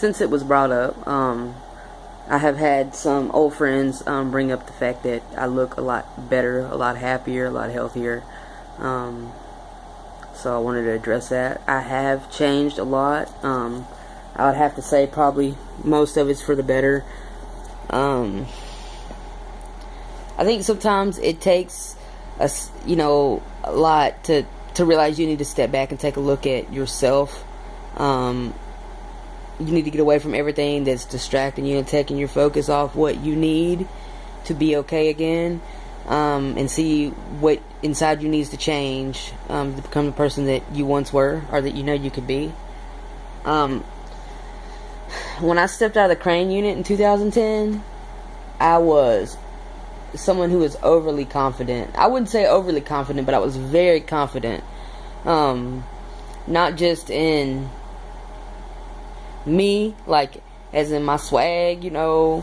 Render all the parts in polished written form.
since it was brought up, I have had some old friends bring up the fact that I look a lot better, a lot happier, a lot healthier. So I wanted to address that. I have changed a lot. I would have to say probably most of it's for the better. I think sometimes it takes a lot to realize you need to step back and take a look at yourself. You need to get away from everything that's distracting you and taking your focus off what you need to be okay again, and see what inside you needs to change to become the person that you once were, or that you know you could be. When I stepped out of the crane unit in 2010, I was someone who was overly confident. I wouldn't say overly confident, but I was very confident. Not just in me, like as in my swag, knowing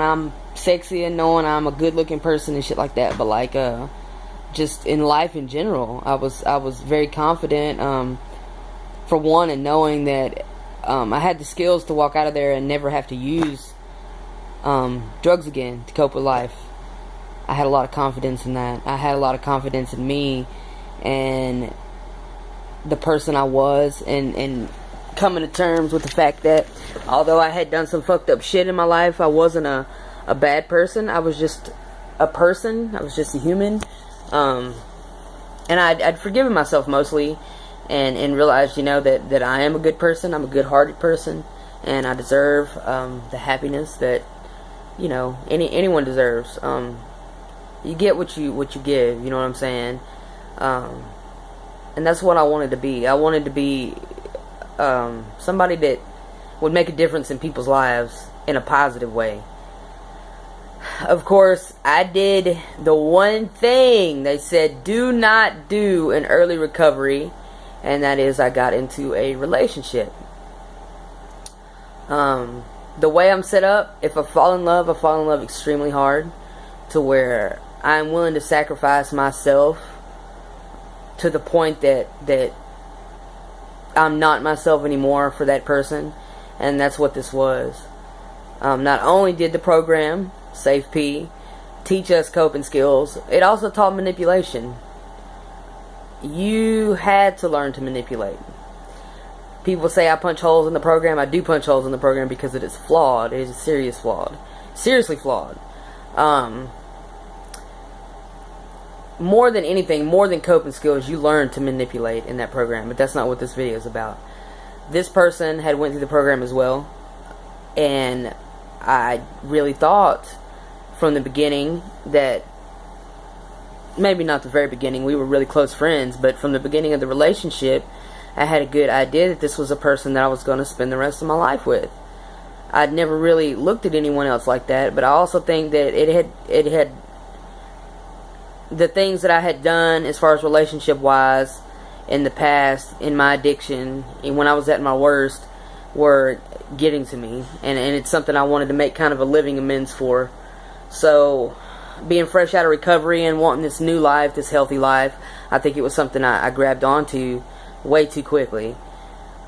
I'm sexy and knowing I'm a good looking person and shit like that, but like just in life in general, I was very confident, for one, and knowing that I had the skills to walk out of there and never have to use drugs again to cope with life. I had a lot of confidence in that. I had a lot of confidence in me and the person I was, and coming to terms with the fact that although I had done some fucked up shit in my life, I wasn't a bad person. I was just a person. I was just a human. And I'd forgiven myself mostly, and realized, that I am a good person. I'm a good-hearted person, and I deserve the happiness that anyone deserves. You get what you give. You know what I'm saying? And that's what I wanted to be. I wanted to be somebody that would make a difference in people's lives in a positive way. Of course, I did the one thing they said do not do in early recovery, and that is I got into a relationship. The way I'm set up, if I fall in love extremely hard, to where I'm willing to sacrifice myself to the point that I'm not myself anymore for that person. And that's what this was. Not only did the program, Safe P, teach us coping skills, it also taught manipulation. You had to learn to manipulate. People say I punch holes in the program. I do punch holes in the program because it is flawed. It is seriously flawed. More than anything, more than coping skills, you learn to manipulate in that program. But that's not what this video is about. This person had went through the program as well, and I really thought from the beginning that, maybe not the very beginning, we were really close friends, but from the beginning of the relationship, I had a good idea that this was a person that I was going to spend the rest of my life with. I'd never really looked at anyone else like that, but I also think that it had the things that I had done as far as relationship wise in the past, in my addiction, and when I was at my worst, were getting to me, and it's something I wanted to make kind of a living amends for. So being fresh out of recovery and wanting this new life, this healthy life, I think it was something I grabbed onto way too quickly,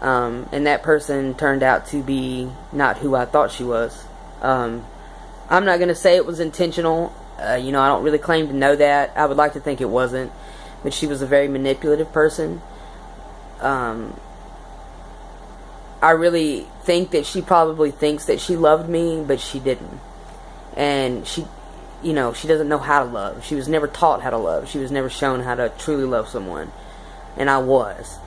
and that person turned out to be not who I thought she was. I'm not going to say it was intentional. I don't really claim to know that. I would like to think it wasn't, but she was a very manipulative person. I really think that she probably thinks that she loved me, but she didn't. And she doesn't know how to love. She was never taught how to love. She was never shown how to truly love someone. And I was.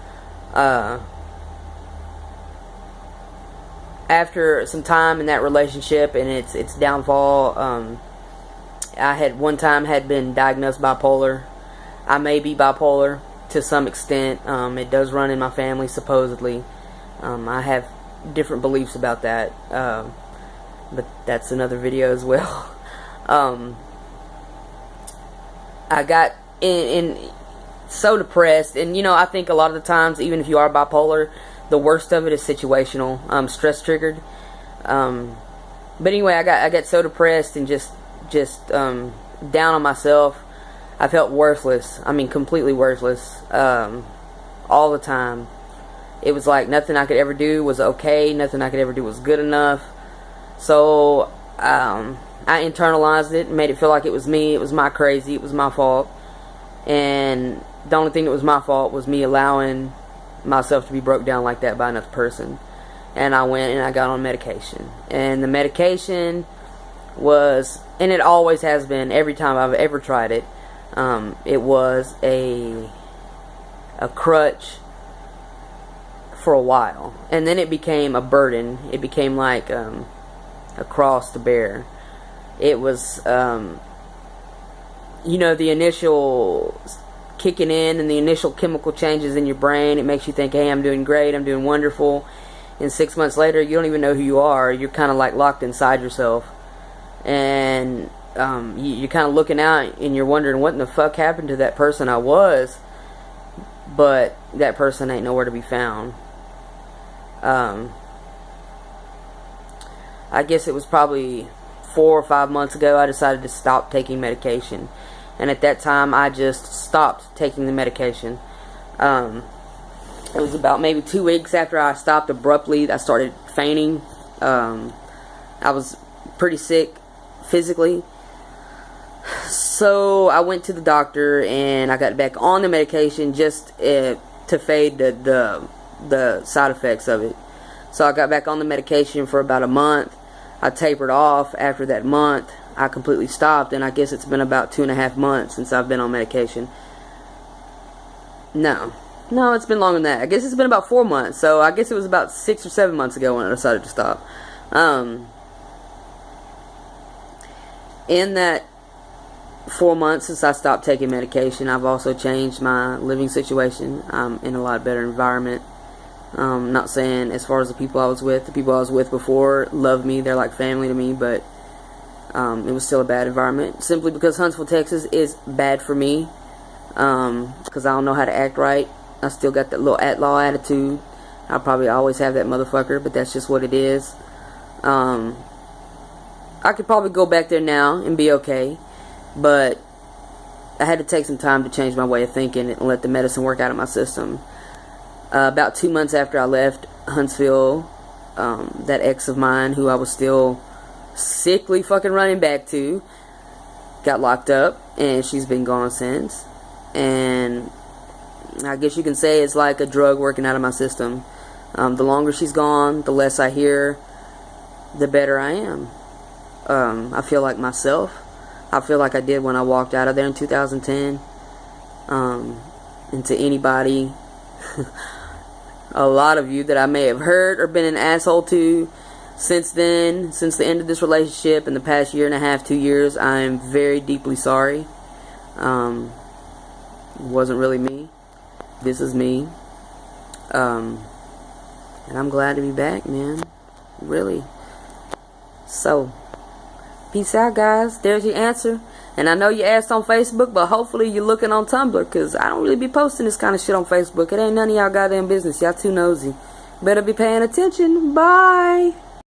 After some time in that relationship and its downfall, I had one time been diagnosed bipolar. I may be bipolar to some extent. It does run in my family, supposedly. I have different beliefs about that, but that's another video as well. I got in so depressed, and I think a lot of the times, even if you are bipolar, the worst of it is situational, stress triggered. But anyway, I got so depressed and just down on myself. I felt worthless. I mean, completely worthless, all the time. It was like nothing I could ever do was okay. Nothing I could ever do was good enough. So I internalized it and made it feel like it was me. It was my crazy. It was my fault. And the only thing that was my fault was me allowing myself to be broke down like that by another person. And I went and I got on medication. And the medication was, and it always has been, every time I've ever tried it, it was a crutch for a while. And then it became a burden. It became like a cross to bear. It was, you know, the initial kicking in and the initial chemical changes in your brain. It makes you think, hey, I'm doing great, I'm doing wonderful. And 6 months later, you don't even know who you are. You're kind of like locked inside yourself. And you're kind of looking out and you're wondering what in the fuck happened to that person I was. But that person ain't nowhere to be found. I guess it was probably 4 or 5 months ago I decided to stop taking medication. And at that time I just stopped taking the medication. It was about maybe 2 weeks after I stopped abruptly. I started fainting. I was pretty sick physically. So I went to the doctor and I got back on the medication just to fade the side effects of it. So I got back on the medication for about a month. I tapered off after that month. I completely stopped, and I guess it's been about 2.5 months since I've been on medication. No, it's been longer than that. I guess it's been about 4 months. So I guess it was about 6 or 7 months ago when I decided to stop. In that 4 months since I stopped taking medication, I've also changed my living situation. I'm in a lot better environment. Not saying as far as the people I was with. The people I was with before love me. They're like family to me, but it was still a bad environment. Simply because Huntsville, Texas is bad for me. Because I don't know how to act right. I still got that little at-law attitude. I'll probably always have that motherfucker, but that's just what it is. I could probably go back there now and be okay, but I had to take some time to change my way of thinking and let the medicine work out of my system. About 2 months after I left Huntsville, that ex of mine, who I was still sickly fucking running back to, got locked up, and she's been gone since. And I guess you can say it's like a drug working out of my system. The longer she's gone, the less I hear, the better I am. I feel like myself. I feel like I did when I walked out of there in 2010. And to anybody, a lot of you that I may have hurt or been an asshole to since then, since the end of this relationship in the past 1.5 to 2 years, I am very deeply sorry. It wasn't really me. This is me. And I'm glad to be back, man. Really. So, peace out, guys. There's your answer. And I know you asked on Facebook, but hopefully you're looking on Tumblr, because I don't really be posting this kind of shit on Facebook. It ain't none of y'all goddamn business. Y'all too nosy. Better be paying attention. Bye.